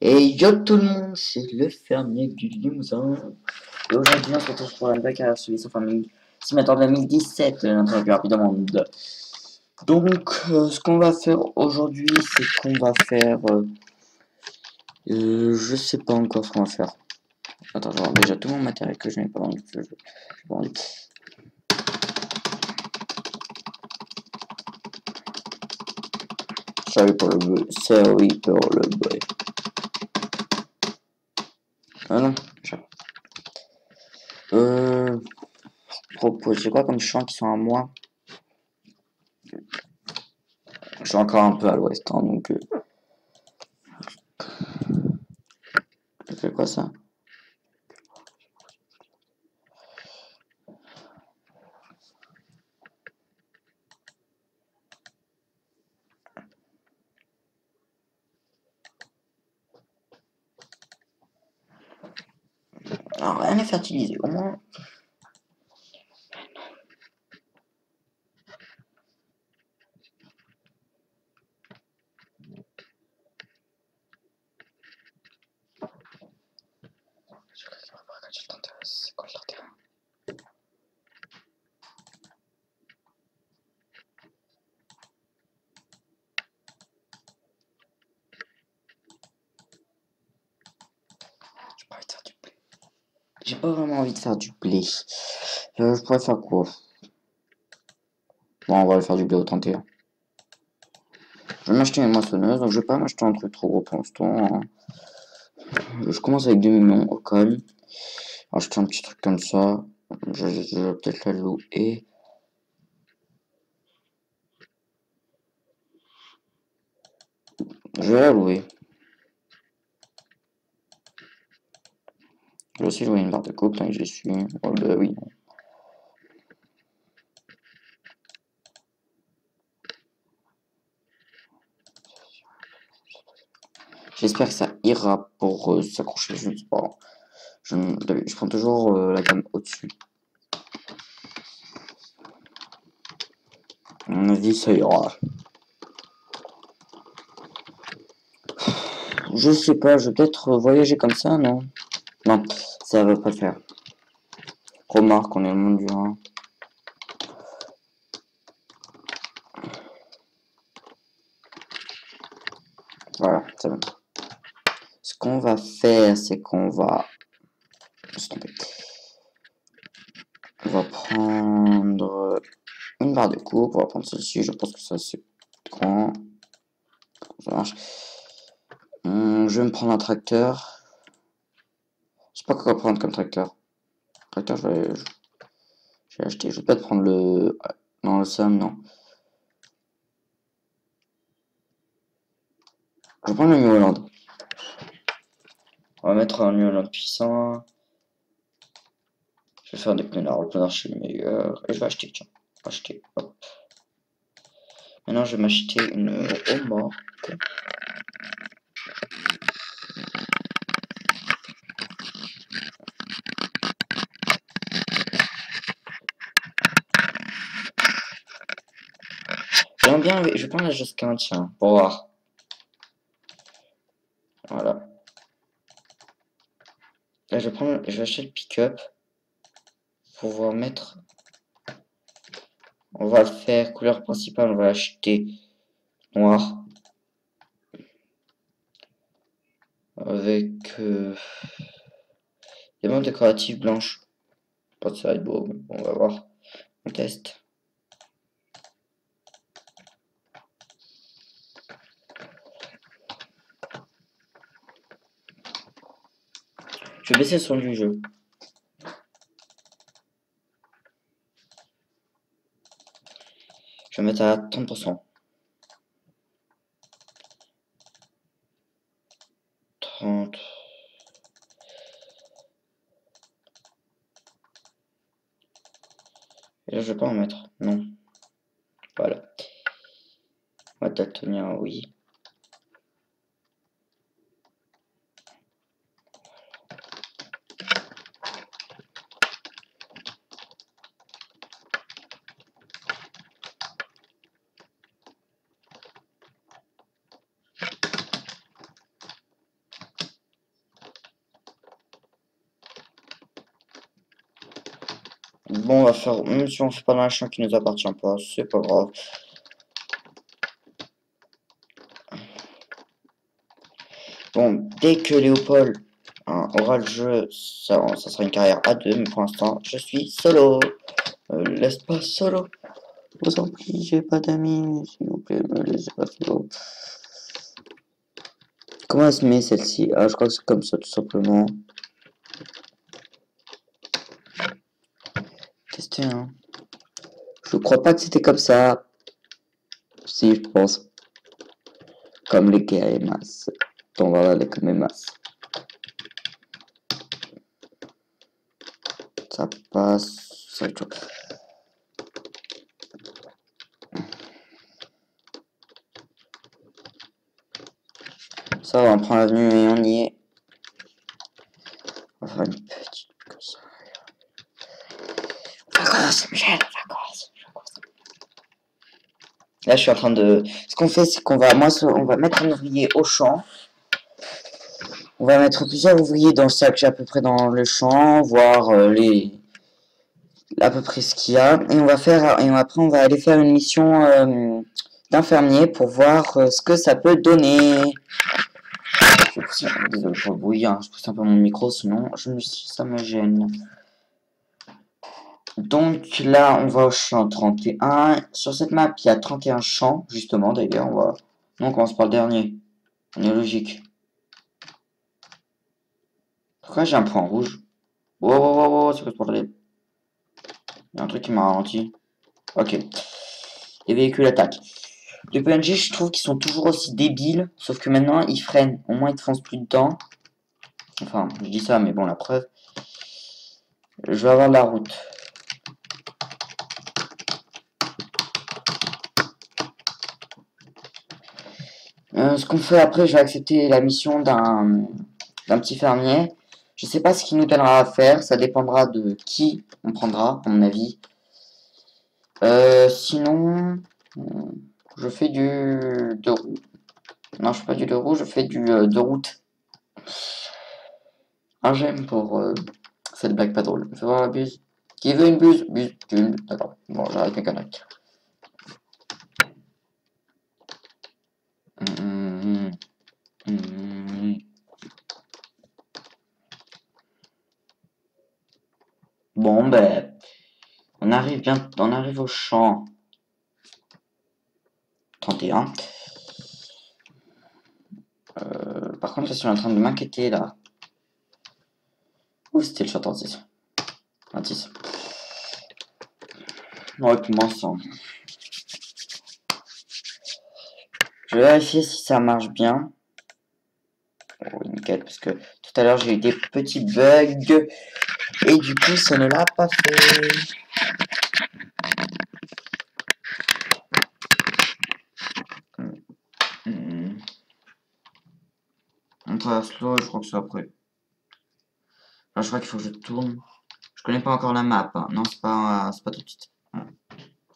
Et yo tout le monde, c'est le fermier du Limousin. Et aujourd'hui, on se retrouve pour la nouvelle carrière sur Farming Simulator 2017, l'intro plus rapide au monde. Donc, ce qu'on va faire aujourd'hui, c'est qu'on va faire... je sais pas encore ce qu'on va faire. Attends, je vais voir déjà tout mon matériel que je n'ai pas vendu. Sorry pour le bruit. Sorry pour le bruit. Ah non, propose quoi comme champs qui sont à moi? Je suis encore un peu à l'ouest, hein, donc... je fais quoi ça? Alors, rien n'est fertilisé, au moins... C'est quoi le terrain? J'ai pas vraiment envie de faire du blé. Je pourrais faire quoi? Bon, on va aller faire du blé au 31. Je vais m'acheter une moissonneuse, donc je vais pas m'acheter un truc trop gros pour l'instant. Hein. Je commence avec 2 millions au calme. Acheter un petit truc comme ça. Je vais peut-être la louer. Je vais la louer. Je vais aussi louer une barre de coupe tant que j'y suis. Oh bah oui. J'espère que ça ira pour s'accrocher. Je ne sais pas. Je prends toujours la gamme au-dessus. À mon avis, ça ira. Je sais pas, je vais peut-être voyager comme ça, non? Non, ça va pas le faire. Remarque, on est le monde du Rhin. Voilà, c'est bon. Ce qu'on va faire, c'est qu'on va... On va prendre une barre de coupe. On va prendre celle-ci. Je pense que ça, c'est grand. Ça marche. Je vais me prendre un tracteur. Je sais pas quoi prendre comme tracteur. Tracteur, je vais acheter. Je vais peut-être prendre le... Non, le Sam, non. Je vais prendre le New Holland. On va mettre un New Holland puissant. Je vais faire des pneus larges. Le pneu large, c'est le meilleur. Et je vais acheter, tiens. Acheter, hop. Maintenant, je vais m'acheter une remorque. J'aime bien, je vais prendre la Josquin, tiens, pour voir. Voilà. Là, je vais acheter le pick-up pour pouvoir mettre. On va le faire couleur principale, on va acheter noir avec des bandes décoratives blanches. Pas que ça va être beau, on va voir. On teste. Je vais baisser le son du jeu. Je vais mettre à 30%. 30. Et là, je vais pas en mettre. Non. Voilà. On va daltonien, oui. Bon, on va faire, même si on fait pas dans un champ qui nous appartient pas, c'est pas grave. Bon, dès que Léopold aura le jeu, ça sera une carrière à deux, mais pour l'instant, je suis solo. Laisse pas solo. Je vous en prie, j'ai pas d'amis, s'il vous plaît, me laissez pas solo. Comment elle se met celle-ci? Ah, je crois que c'est comme ça, tout simplement. Tester, hein. Je crois pas que c'était comme ça. Si, je pense. Comme les masses. Donc voilà, les masses. Ça passe. Ça, ça va, on prend l'avenue et on y est. On va faire une petite comme ça. Vacances, Michel, vacances. Là, je suis en train de. Ce qu'on fait, c'est qu'on va, on va mettre un ouvrier au champ. On va mettre plusieurs ouvriers dans le sac, à peu près dans le champ, voir à peu près ce qu'il y a. Et on va faire, et après, on va aller faire une mission d'infirmier pour voir ce que ça peut donner. Désolé pour le bruit, hein, je pousse un peu mon micro, sinon ça me gêne. Donc là, on va au champ 31. Sur cette map, il y a 31 champs, justement, d'ailleurs. Non, on commence par le dernier. On est logique. Pourquoi j'ai un point rouge? Wow, wow, wow, wow, c'est quoi ce bordel? Il y a un truc qui m'a ralenti. Ok. Les véhicules attaquent. Les PNG, je trouve qu'ils sont toujours aussi débiles, sauf que maintenant, ils freinent. Au moins, ils te foncent plus dedans. Enfin, je dis ça, mais bon, la preuve. Je vais avoir de la route. Ce qu'on fait après, je vais accepter la mission d'un petit fermier. Je sais pas ce qu'il nous donnera à faire, ça dépendra de qui on prendra, à mon avis. Sinon, je fais du de roue. Non, je fais pas du de roue, je fais du de route. Un j'aime pour cette blague pas drôle. Fais voir la buse. Qui veut une buse? Buse, une. D'accord. Bon, j'arrête mes conneries. Bon, ben, on arrive au champ 31. Par contre, je suis en train de m'inquiéter là. Où c'était le champ 36? 26. Ouais, puis moi, ça. Je vais vérifier si ça marche bien. Oh, nickel, parce que tout à l'heure j'ai eu des petits bugs et du coup ça ne l'a pas fait. On traverse l'eau, je crois que c'est après. Là, je crois qu'il faut que je tourne. Je connais pas encore la map. Hein. Non, c'est pas tout de suite.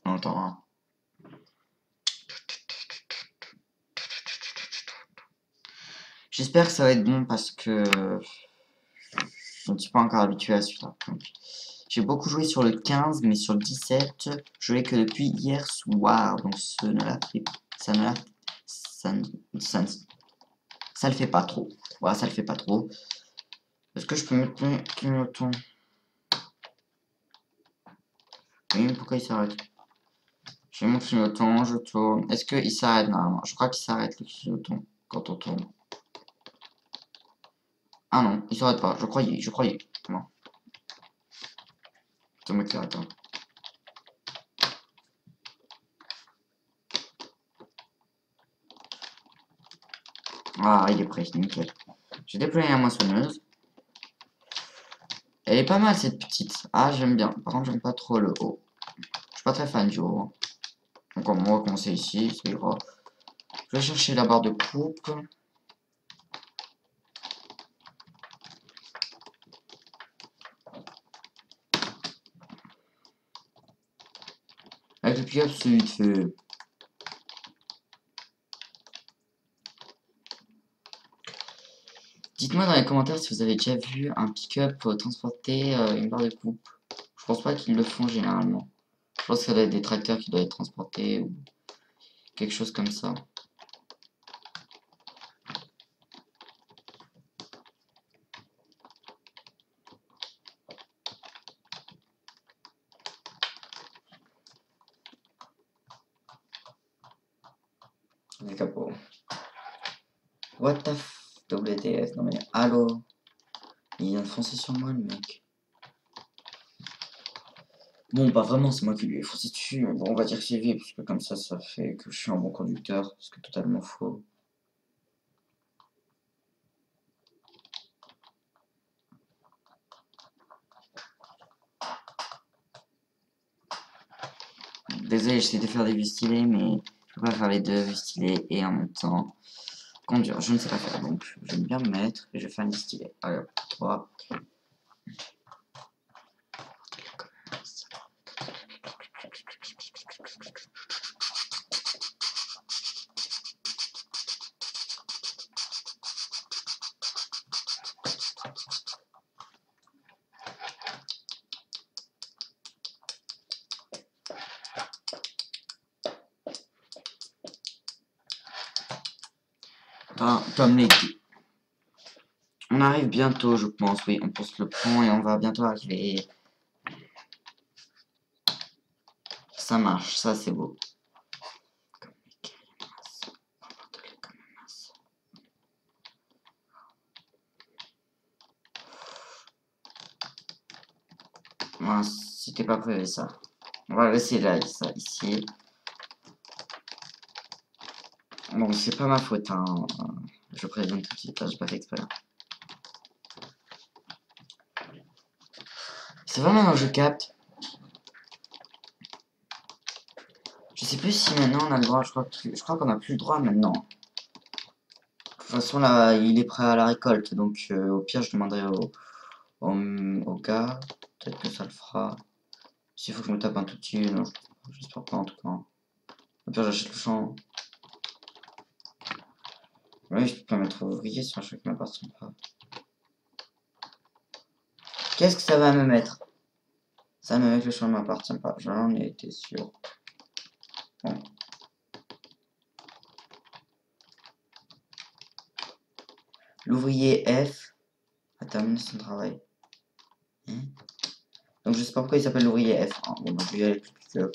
On entend. Hein. J'espère que ça va être bon parce que je ne suis pas encore habitué à celui-là. J'ai beaucoup joué sur le 15, mais sur le 17, je l'ai que depuis hier soir. Donc ça ne la fait, ça ne la, ça, ne- ça, ne- ça le fait pas trop. Voilà, ça le fait pas trop. Est-ce que je peux mettre mon clignotant? Oui, pourquoi il s'arrête? J'ai mon clignotant, je tourne. Est-ce qu'il s'arrête normalement? Je crois qu'il s'arrête le clignotant quand on tourne. Ah non, il s'arrête pas. Je croyais. Non. Ça m'éclaire, attends. Ah, il est prêt, nickel. J'ai déployé la moissonneuse. Elle est pas mal cette petite. Ah, j'aime bien. Par contre, j'aime pas trop le haut. Je suis pas très fan du haut. Hein. Donc, on va commencer ici, ça ira. Je vais chercher la barre de coupe. Avec le pick-up, c'est vite fait. Dites-moi dans les commentaires si vous avez déjà vu un pick-up transporter une barre de coupe. Je pense pas qu'ils le font généralement. Je pense que ça doit être des tracteurs qui doivent être transportés ou quelque chose comme ça. Des capots. What the f... WTF, non mais allô? Il vient de foncer sur moi le mec. Bon, pas vraiment, c'est moi qui lui ai foncé dessus, mais bon, on va dire que c'est vrai, parce que comme ça fait que je suis un bon conducteur, ce qui est totalement faux. Désolé, j'essaie de faire des vues stylées, mais je peux pas faire les deux vues stylées et en même temps conduire. Je ne sais pas faire, donc j'aime bien me mettre et je vais faire une vie stylée. Allez, 3. Comme les... On arrive bientôt, je pense, oui, on pose le pont et on va bientôt arriver. Ça marche, ça c'est beau. Mince, c'était pas prévu ça. On va laisser là, ça ici. Bon, c'est pas ma faute, hein. Je préviens tout de suite, hein, j'ai pas fait exprès. C'est vraiment un jeu capte. Je sais plus si maintenant on a le droit, je crois qu'on a plus le droit maintenant. De toute façon là, il est prêt à la récolte, donc au pire je demanderai au gars, peut-être que ça le fera. S'il faut que je me tape un tout petit, non, j'espère pas en tout cas. Au pire j'achète le champ. Oui, je peux mettre ouvrier sur un champ qui m'appartient pas. Qu'est-ce que ça va me mettre? Ça va me mettre le champ ne m'appartient pas, j'en ai été sûr. Bon. L'ouvrier F a terminé son travail. Hein? Donc je sais pas pourquoi il s'appelle l'ouvrier F. Hein. Bon, bah, je vais y aller plus que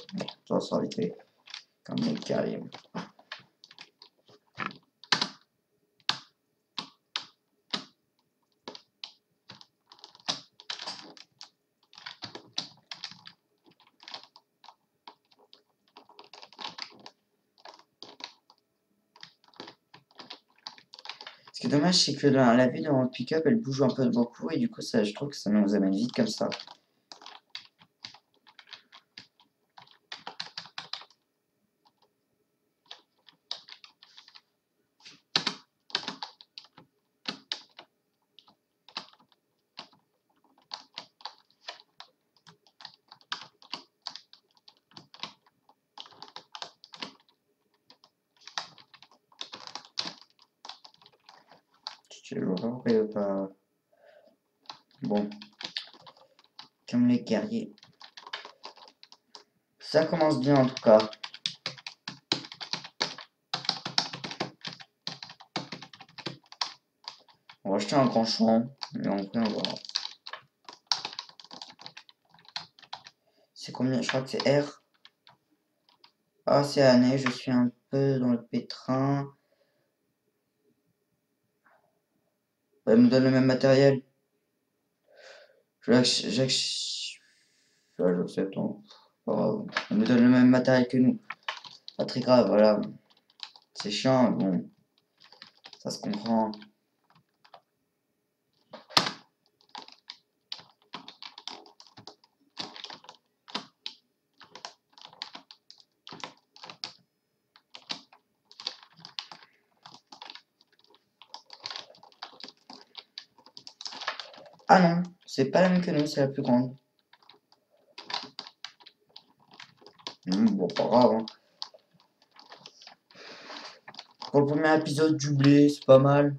bon, ça va vite fait. Comme les carrés. Ce qui est dommage, c'est que la vue dans le pick-up, elle bouge un peu de beaucoup et du coup, ça, je trouve que ça nous amène vite comme ça. Je vois pas pourquoi il veut pas... Bon. Comme les guerriers. Ça commence bien en tout cas. On va acheter un grand champ, mais on peut en voir. C'est combien? Je crois que c'est R. Ah, c'est année, je suis un peu dans le pétrin. Elle me donne le même matériel. J'accepte. Hein. Pas grave. Elle me donne le même matériel que nous. Pas très grave, voilà. C'est chiant, mais bon. Ça se comprend. Ah non, c'est pas la même que nous, c'est la plus grande. Bon, pas grave. Hein. Pour le premier épisode du blé, c'est pas mal.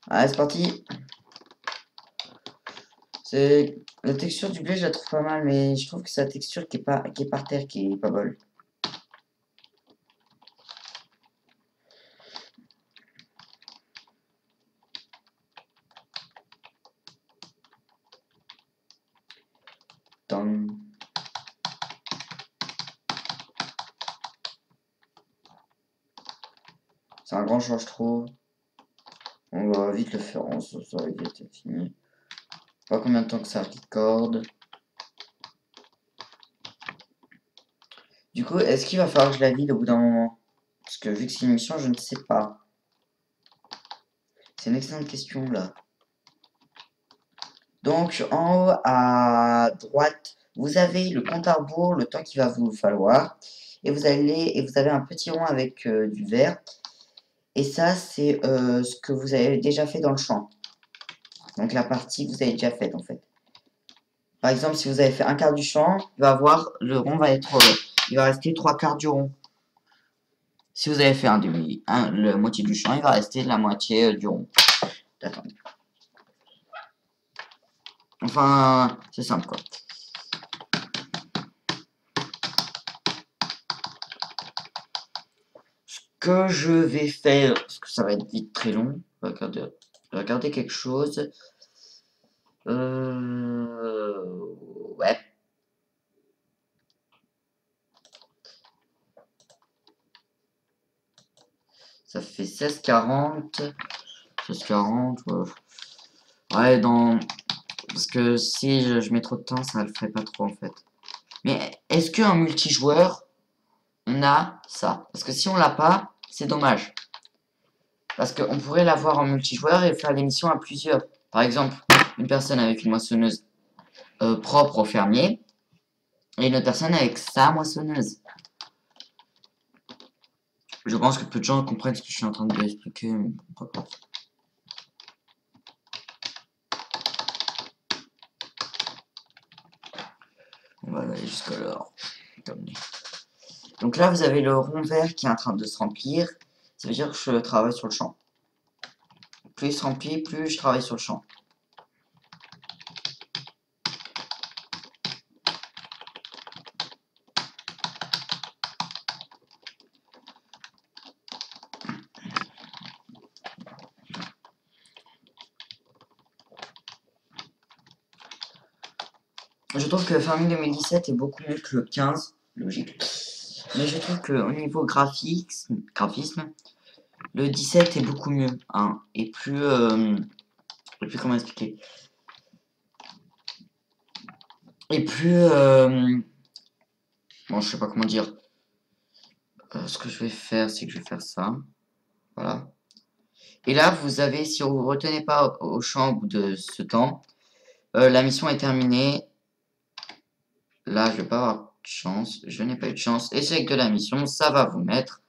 Allez, c'est parti. C'est la texture du blé, je la trouve pas mal, mais je trouve que c'est la texture qui est par terre qui est pas bonne. Tom. C'est un grand choix, je trouve. On va vite le faire, ça va vite fini. Pas combien de temps que ça recorde. Du coup, est-ce qu'il va falloir que je la vide au bout d'un moment? Parce que vu que c'est une mission, je ne sais pas. C'est une excellente question là. Donc en haut à droite, vous avez le compte à rebours, le temps qu'il va vous falloir. Et vous avez un petit rond avec du vert. Et ça, c'est ce que vous avez déjà fait dans le champ. Donc la partie que vous avez déjà faite en fait. Par exemple, si vous avez fait un quart du champ, le rond va être, il va rester trois quarts du rond. Si vous avez fait la moitié du champ, il va rester la moitié du rond. Attendez. Enfin, c'est simple quoi. Ce que je vais faire, parce que ça va être vite très long, regarder quelque chose. Ouais. Ça fait 16,40. 16,40. Ouais, parce que si je mets trop de temps, ça le ferait pas trop en fait. Mais est-ce qu'un multijoueur, on a ça? Parce que si on l'a pas, c'est dommage. Parce qu'on pourrait l'avoir en multijoueur et faire l'émission à plusieurs. Par exemple, une personne avec une moissonneuse propre au fermier et une autre personne avec sa moissonneuse. Je pense que peu de gens comprennent ce que je suis en train de expliquer. On va aller jusqu'à là. Donc là, vous avez le rond vert qui est en train de se remplir. Ça veut dire que je travaille sur le champ. Plus il se remplit, plus je travaille sur le champ. Je trouve que Farming 2017 est beaucoup mieux que le 15, logique. Mais je trouve qu'au niveau graphisme, le 17 est beaucoup mieux, hein, et plus comment expliquer, et plus, bon, je sais pas comment dire. Ce que je vais faire, c'est que je vais faire ça, voilà. Et là, vous avez, si vous ne retenez pas au champ au bout de ce temps, la mission est terminée. Là, je vais pas avoir de chance. Je n'ai pas eu de chance. Échec de la mission, ça va vous mettre.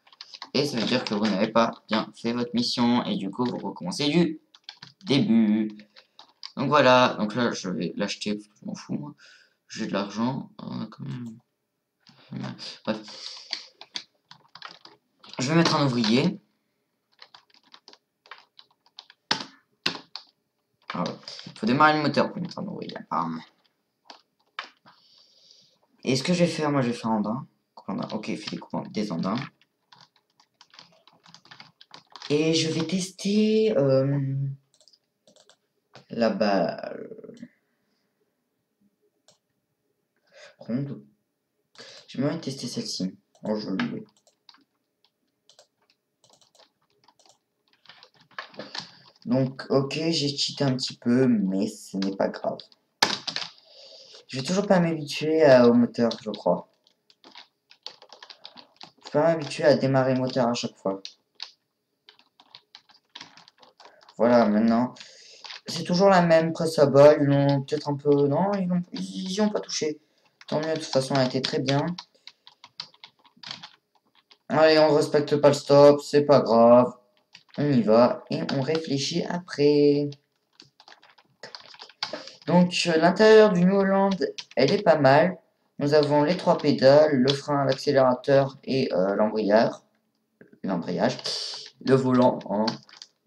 Et ça veut dire que vous n'avez pas bien fait votre mission. Et du coup, vous recommencez du début. Donc voilà. Donc là, je vais l'acheter parce que je m'en fous, moi. J'ai de l'argent. Quand même. Bref. Je vais mettre un ouvrier. Ah ouais. Faut démarrer le moteur pour mettre un ouvrier, apparemment. Et ce que je vais faire, moi, je vais faire andin. Ok, il fait des andins. Et je vais tester la balle ronde. J'ai envie de tester celle-ci. Oh, je l'ai. Donc, ok, j'ai cheaté un petit peu, mais ce n'est pas grave. Je vais toujours pas m'habituer au moteur, je crois. Je vais pas m'habituer à démarrer le moteur à chaque fois. Voilà, maintenant. C'est toujours la même presse à balle. Ils l'ont peut-être un peu. Non, ils y ont pas touché. Tant mieux, de toute façon, elle a été très bien. Allez, on respecte pas le stop, c'est pas grave. On y va et on réfléchit après. Donc, l'intérieur du New Holland, elle est pas mal. Nous avons les trois pédales, le frein, l'accélérateur et l'embrayage. Le volant, hein.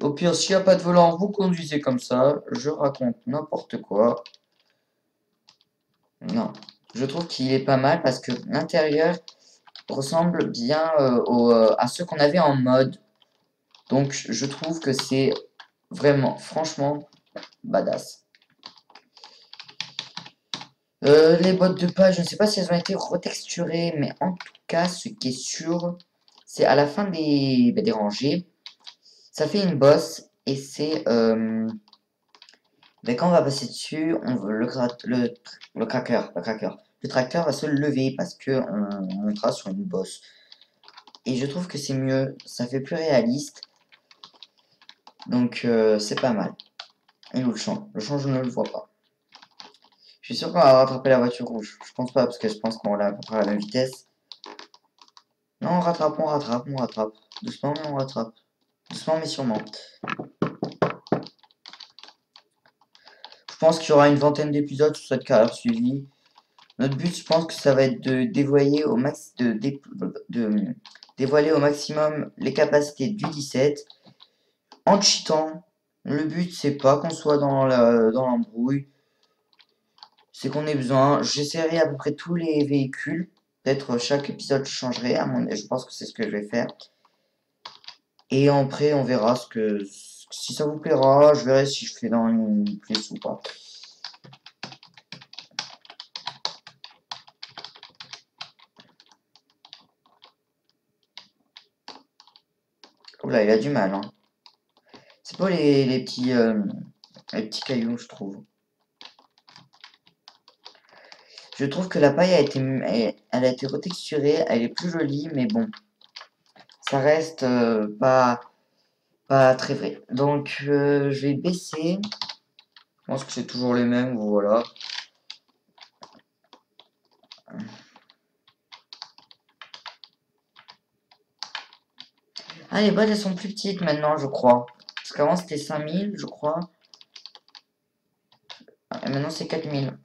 Au pire, s'il n'y a pas de volant, vous conduisez comme ça. Je raconte n'importe quoi. Non. Je trouve qu'il est pas mal parce que l'intérieur ressemble bien à ceux qu'on avait en mode. Donc je trouve que c'est vraiment, franchement, badass. Les bottes de page, je ne sais pas si elles ont été retexturées, mais en tout cas, ce qui est sûr, c'est à la fin des rangées, ça fait une bosse et c'est quand on va passer dessus, on veut le tracteur va se lever parce que on montera sur une bosse. Et je trouve que c'est mieux, ça fait plus réaliste, donc c'est pas mal. Et où le champ? Le champ, je ne le vois pas. Je suis sûr qu'on va rattraper la voiture rouge. Je pense pas, parce que je pense qu'on la rattrape à la même vitesse. Non, on rattrape, on rattrape, on rattrape. Doucement, mais on rattrape. Doucement, mais sûrement. Je pense qu'il y aura une vingtaine d'épisodes sur cette carrière suivie. Notre but, je pense que ça va être de dévoyer de dévoiler au maximum les capacités du 17 en cheatant. Le but, c'est pas qu'on soit dans l'embrouille, c'est qu'on ait besoin. J'essaierai à peu près tous les véhicules. Peut-être chaque épisode changerait, je pense que c'est ce que je vais faire. Et après, on verra si ça vous plaira. Je verrai si je fais dans une plus ou pas. Oula, il a du mal, hein. C'est pas les petits cailloux, je trouve. Je trouve que la paille elle a été retexturée, elle est plus jolie, mais bon, ça reste pas très vrai. Donc, je vais baisser. Je pense que c'est toujours les mêmes, voilà. Ah, les boîtes, elles sont plus petites maintenant, je crois. Parce qu'avant, c'était 5000, je crois. Et maintenant, c'est 4000.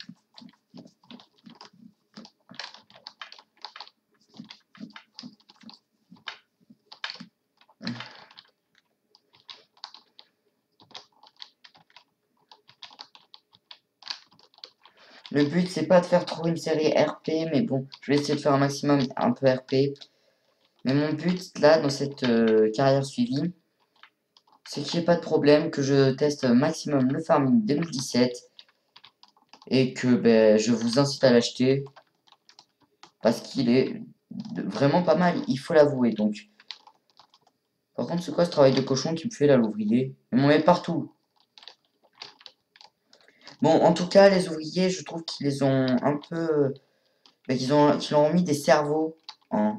Le but, c'est pas de faire trop une série RP, mais bon, je vais essayer de faire un maximum un peu RP. Mais mon but, là, dans cette carrière suivie, c'est qu'il n'y ait pas de problème, que je teste maximum le Farming 2017 et que ben, je vous incite à l'acheter parce qu'il est vraiment pas mal, il faut l'avouer. Donc, par contre, c'est quoi ce travail de cochon qui me fait là, l'ouvrier? Il m'en met partout. Bon, en tout cas, les ouvriers, je trouve qu'ils les ont un peu. Ben, qu'ils leur ont mis des cerveaux hein,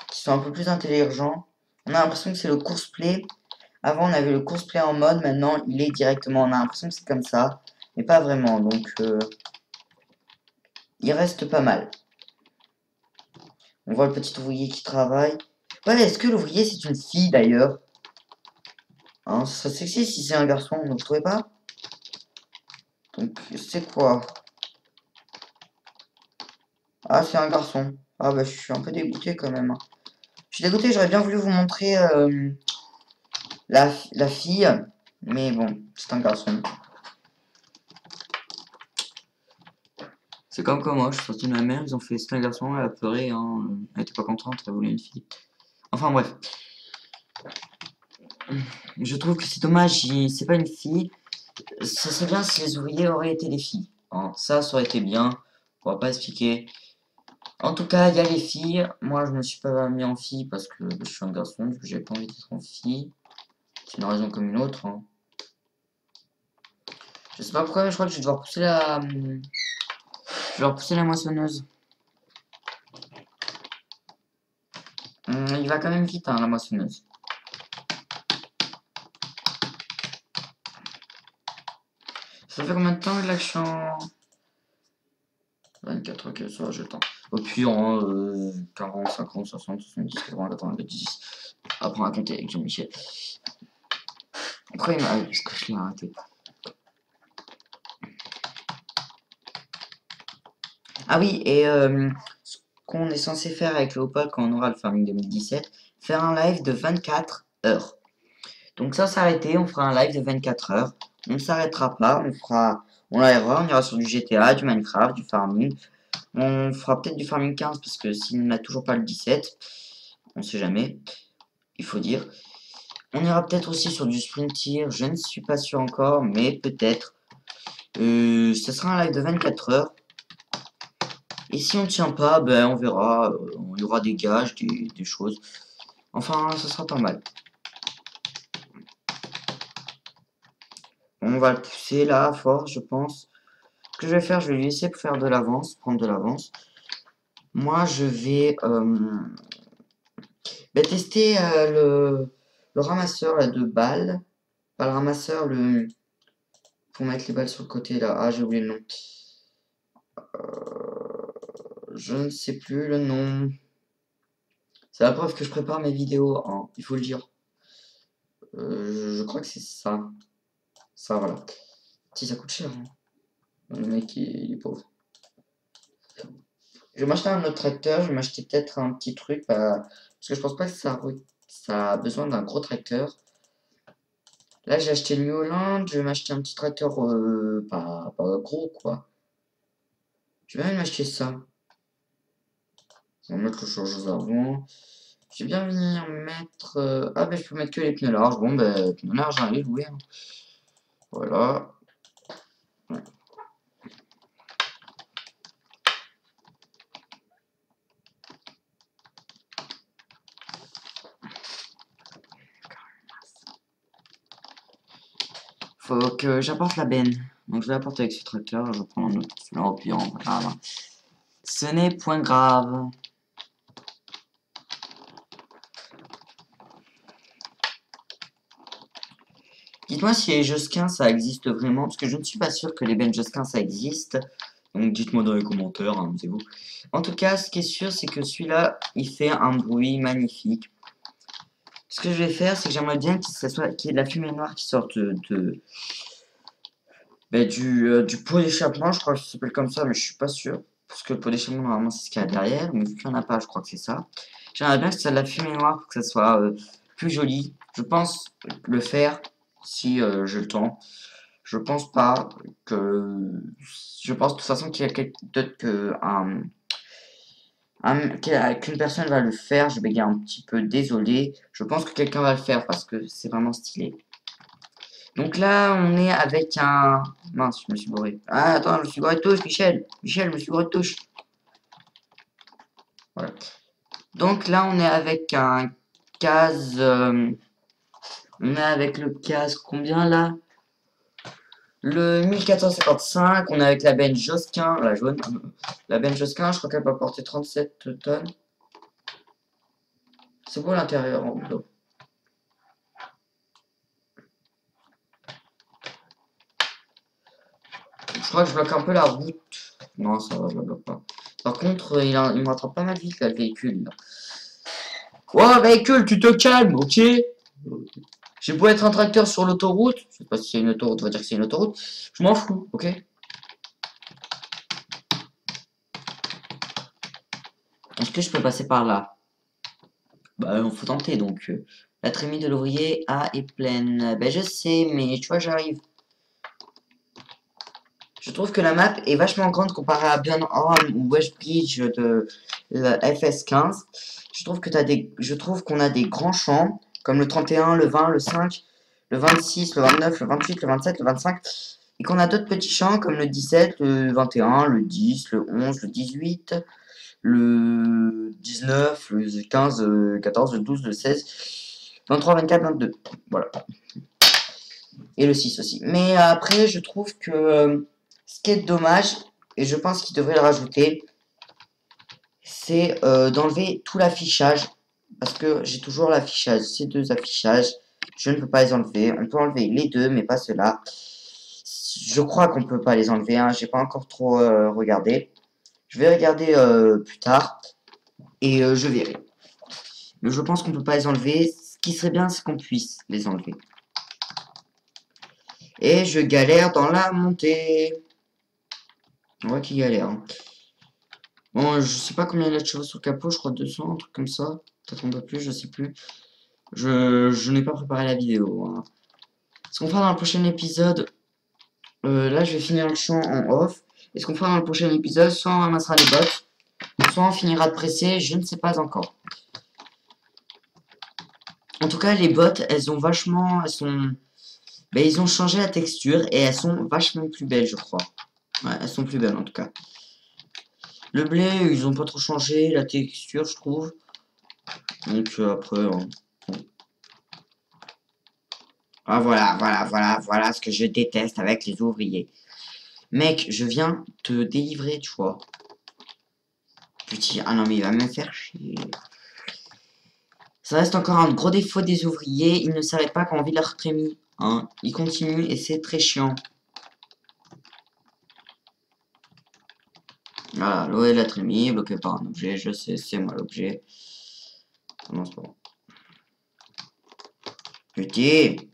qui sont un peu plus intelligents. On a l'impression que c'est le course-play. Avant, on avait le course-play en mode, maintenant, il est directement. On a l'impression que c'est comme ça, mais pas vraiment. Donc, il reste pas mal. On voit le petit ouvrier qui travaille. Ouais, est-ce que l'ouvrier, c'est une fille d'ailleurs? Hein, ça serait sexy si c'est un garçon, vous ne trouvez pas? Donc, c'est quoi? Ah, c'est un garçon. Ah, bah, je suis un peu dégoûté quand même, hein. Je suis dégoûté, j'aurais bien voulu vous montrer la fille, mais bon, c'est un garçon. C'est comme quand moi, je suis sorti de ma mère, ils ont fait c'est un garçon, elle a pleuré, hein. Elle était pas contente, elle voulait une fille. Enfin bref. Je trouve que c'est dommage, c'est pas une fille. Ça serait bien si les ouvriers auraient été des filles. Hein. Ça aurait été bien. On va pas expliquer. En tout cas, il y a les filles. Moi, je me suis pas mis en fille parce que je suis un garçon, du coup, j'ai pas envie d'être en fille. C'est une raison comme une autre. Hein. Je sais pas pourquoi, mais je crois que je vais devoir pousser la moissonneuse. Il va quand même vite, hein, la moissonneuse. Ça fait combien de temps là que je suis en 24, ok, ça va, j'ai le temps. Au pire, hein, 40, 50, 60, 70, 80, 90. Apprends à compter avec Jean-Michel. Après, il m'a. Parce que je l'ai arrêté. Ah oui, et ce qu'on est censé faire avec Léopold quand on aura le Farming 2017, faire un live de 24 heures. Donc ça s'arrêter, on fera un live de 24 heures. On ne s'arrêtera pas, On l'aérera, on ira sur du GTA, du Minecraft, du farming. On fera peut-être du farming 15 parce que s'il n'a toujours pas le 17, on sait jamais, il faut dire. On ira peut-être aussi sur du sprinter, je ne suis pas sûr encore, mais peut-être. Ce sera un live de 24 heures. Et si on tient pas, ben on verra, il y aura des gages, des choses. Enfin, ça sera pas mal. On va le pousser là, fort, je pense. Ce que je vais faire, je vais lui laisser faire de l'avance, prendre de l'avance. Moi, je vais tester le ramasseur là, de balles. Pas le ramasseur, le... Pour mettre les balles sur le côté là. Ah, j'ai oublié le nom. Je ne sais plus le nom. C'est la preuve que je prépare mes vidéos, hein, il faut le dire. Je crois que c'est ça. Ça, voilà. Si, ça coûte cher. Hein. Le mec, il est pauvre. Je vais m'acheter un autre tracteur. Je vais m'acheter peut-être un petit truc. Parce que je pense pas que ça a besoin d'un gros tracteur. Là, j'ai acheté le New Holland. Je vais m'acheter un petit tracteur pas gros, quoi. Je vais même m'acheter ça. On va mettre le chargeuse avant. Je vais bien venir mettre... Ah, ben, je peux mettre que les pneus larges. Bon, ben, pneus larges, allez louer. Hein. Voilà. Ouais. Faut que j'apporte la benne. Donc je vais apporter avec ce tracteur. Je vais prendre un autre celui-là au pire. Grave. Ce n'est point grave. Dites-moi si les Josquin ça existe vraiment. Parce que je ne suis pas sûr que les bennes Josquin ça existe. Donc dites-moi dans les commentaires, hein, c'est vous. En tout cas, ce qui est sûr, c'est que celui-là, il fait un bruit magnifique. Ce que je vais faire, c'est que j'aimerais bien qu'il y ait de la fumée noire qui sorte du pot d'échappement, je crois que ça s'appelle comme ça, mais je suis pas sûr. Parce que le pot d'échappement, normalement, c'est ce qu'il y a derrière, mais vu qu'il n'y en a pas, je crois que c'est ça. J'aimerais bien que ça ait de la fumée noire pour que ça soit plus joli. Je pense le faire si j'ai le temps. Je pense pas que... Je pense de toute façon qu'il y a peut-être qu'une personne va le faire. Je bégaye un petit peu, désolé. Je pense que quelqu'un va le faire parce que c'est vraiment stylé. Donc là, on est avec un... Mince, je me suis bourré. Ah, attends, je me suis bourré de touche, Michel. Michel, je me suis bourré de touche. Voilà. Donc là, on est avec un case... on est avec le case combien là? Le 1455, on est avec la benne Josquin, la jaune. La benne Josquin, je crois qu'elle peut porter 37 tonnes. C'est beau l'intérieur en bleu. Je crois que je bloque un peu la route. Non, ça va, je la bloque pas. Par contre, il me rattrape pas mal vite là, le véhicule. Là. Oh, véhicule, tu te calmes, ok? J'ai beau être un tracteur sur l'autoroute. Je sais pas si c'est une autoroute, on va dire que c'est une autoroute. Je m'en fous, ok? Est-ce que je peux passer par là? Bah, on faut tenter donc. La trémie de l'ouvrier A est pleine. Ben, je sais, mais tu vois, j'arrive. Je trouve que la map est vachement grande comparée à Burnham ou Westbridge de la FS15. Je trouve qu'on a des grands champs, comme le 31, le 20, le 5, le 26, le 29, le 28, le 27, le 25. Et qu'on a d'autres petits champs comme le 17, le 21, le 10, le 11, le 18, le 19, le 15, le 14, le 12, le 16, 23, 24, 22. Voilà. Et le 6 aussi. Mais après, je trouve que ce qui est dommage, et je pense qu'il devrait le rajouter, c'est d'enlever tout l'affichage. Parce que j'ai toujours l'affichage, ces deux affichages. Je ne peux pas les enlever. On peut enlever les deux, mais pas ceux-là. Je crois qu'on ne peut pas les enlever. Hein. J'ai pas encore trop regardé. Je vais regarder plus tard. Et je verrai. Mais je pense qu'on ne peut pas les enlever. Ce qui serait bien, c'est qu'on puisse les enlever. Et je galère dans la montée. On voit qu'il galère. Hein. Bon, je sais pas combien il y a de chevaux sur le capot. Je crois 200, un truc comme ça. Peut-être un peu plus, je sais plus. Je n'ai pas préparé la vidéo. Hein. Ce qu'on fera dans le prochain épisode, Là, je vais finir le champ en off. Et ce qu'on fera dans le prochain épisode, soit on ramassera les bottes, soit on finira de presser, je ne sais pas encore. En tout cas, les bottes, elles ont vachement... Elles sont... Ben, ils ont changé la texture et elles sont vachement plus belles, je crois. Ouais, elles sont plus belles en tout cas. Le blé, ils ont pas trop changé la texture, je trouve. Donc après... bon. Ah voilà ce que je déteste avec les ouvriers. Mec, je viens te délivrer, tu vois. Petit, ah non mais il va me faire chier. Ça reste encore un gros défaut des ouvriers, ils ne s'arrêtent pas quand on vide leur trémie. Hein. Ils continuent et c'est très chiant. Voilà, l'eau et la trémie, bloqué par un objet, je sais, c'est moi l'objet. Non, c'est pas bon. Petit.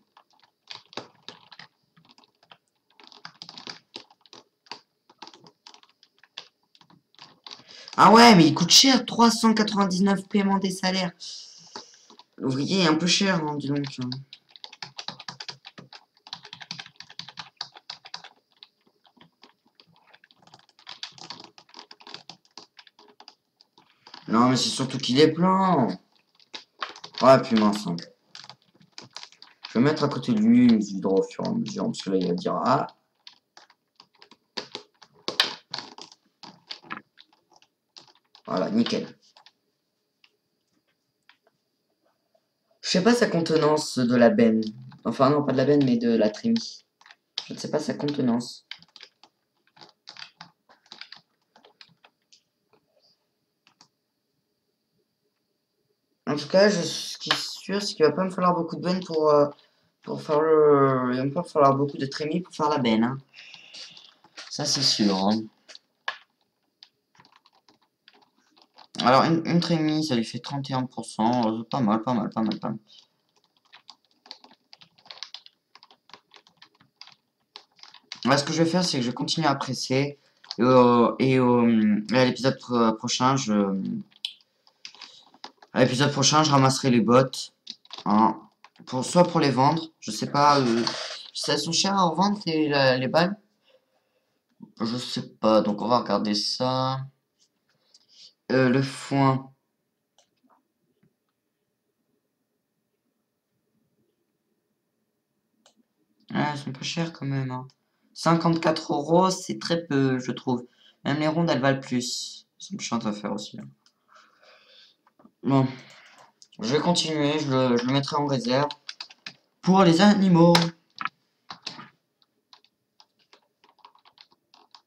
Ah ouais, mais il coûte cher, 399 paiements des salaires. L'ouvrier est un peu cher, hein, dis donc. Non, mais c'est surtout qu'il est plein. Ouais, puis mince. Hein. Je vais mettre à côté de lui une hydro au fur et à mesure, parce que là, il va dire ah. Voilà, nickel. Je sais pas sa contenance de la benne. Enfin, non, pas de la benne, mais de la trémie. Je ne sais pas sa contenance. En tout cas, ce qui est sûr, c'est qu'il va pas me falloir beaucoup de benne pour faire le... Il va me pas falloir beaucoup de trémie pour faire la benne. Hein. Ça, c'est sûr. Hein. Alors, une trémie, ça lui fait 31%. Pas mal, pas mal, pas mal, pas mal. Là, ce que je vais faire, c'est que je vais continuer à presser. Et à l'épisode prochain, je ramasserai les bottes. Hein, soit pour les vendre. Je sais pas. Ça sont chères à revendre les balles. Je sais pas. Donc, on va regarder ça. Le foin. Ah, elles sont pas chères quand même. Hein. 54 €, c'est très peu, je trouve. Même les rondes, elles valent plus. C'est chiant à faire aussi. Hein. Bon. Je vais continuer. Je le mettrai en réserve. Pour les animaux.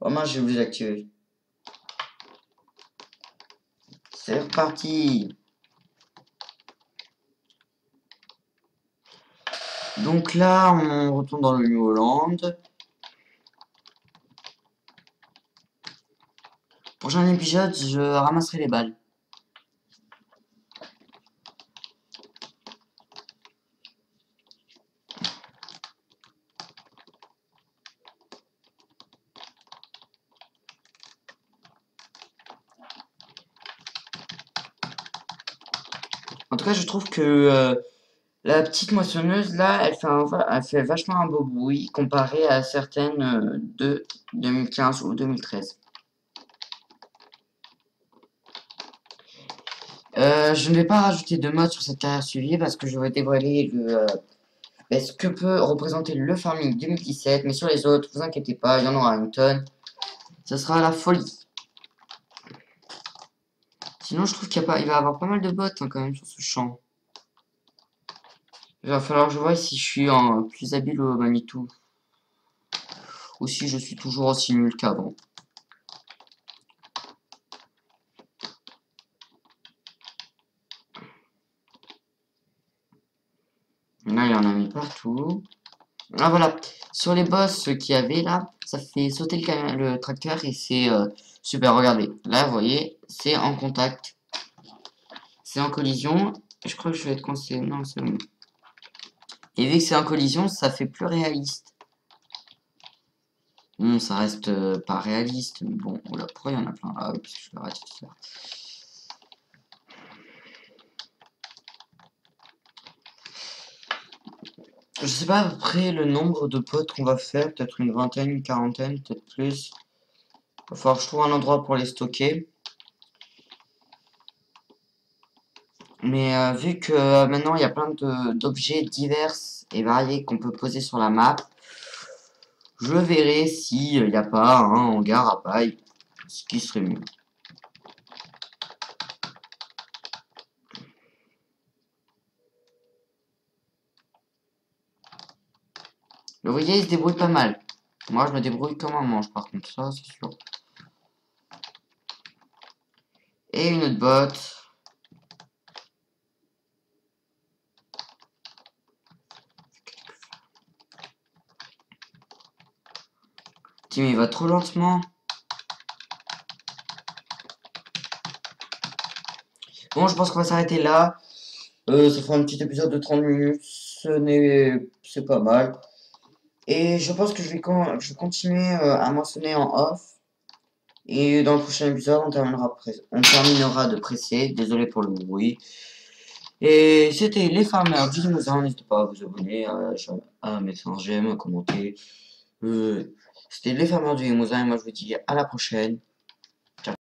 Oh mince, j'ai oublié d'activer. C'est reparti. Donc là, on retourne dans le New Holland. Prochain épisode, je ramasserai les balles. En tout cas, je trouve que la petite moissonneuse, là, elle fait vachement un beau bruit comparé à certaines de 2015 ou 2013. Je ne vais pas rajouter de mode sur cette carrière suivie parce que je vais dévoiler ce que peut représenter le farming 2017. Mais sur les autres, vous inquiétez pas, il y en aura une tonne. Ce sera la folie. Sinon, je trouve il va y avoir pas mal de bots hein, quand même sur ce champ. Il va falloir que je vois si je suis plus habile au Manitou. Ou si je suis toujours aussi nul qu'avant. Là, il y en a mis partout. Ah voilà, sur les boss qu'il y avait là, ça fait sauter le tracteur et c'est super, regardez. Là, vous voyez, c'est en contact. C'est en collision. Je crois que je vais être coincé. Non, c'est bon. Et vu que c'est en collision, ça fait plus réaliste. Bon, ça reste pas réaliste, mais bon, oula, pourquoi il y en a plein? Ah oui, parce que je vais arrêter de faire. Je sais pas à peu près le nombre de potes qu'on va faire, peut-être une vingtaine, une quarantaine, peut-être plus. Va falloir que je trouve un endroit pour les stocker. Mais vu que maintenant il y a plein d'objets divers et variés qu'on peut poser sur la map, je verrai s'il n'y a pas un hangar à paille, ce qui serait mieux. Le voyez, il se débrouille pas mal. Moi, je me débrouille comme un manche, par contre, ça, c'est sûr. Et une autre botte. Tim, il va trop lentement. Bon, je pense qu'on va s'arrêter là. Ça fera un petit épisode de 30 minutes. C'est pas mal. Et je pense que je vais continuer à mentionner en off. Et dans le prochain épisode, on terminera de presser. Désolé pour le bruit. Et c'était les farmers du Limousin. N'hésitez pas à vous abonner, à mettre un j'aime, à commenter. C'était les farmers du Limousin. Et moi, je vous dis à la prochaine.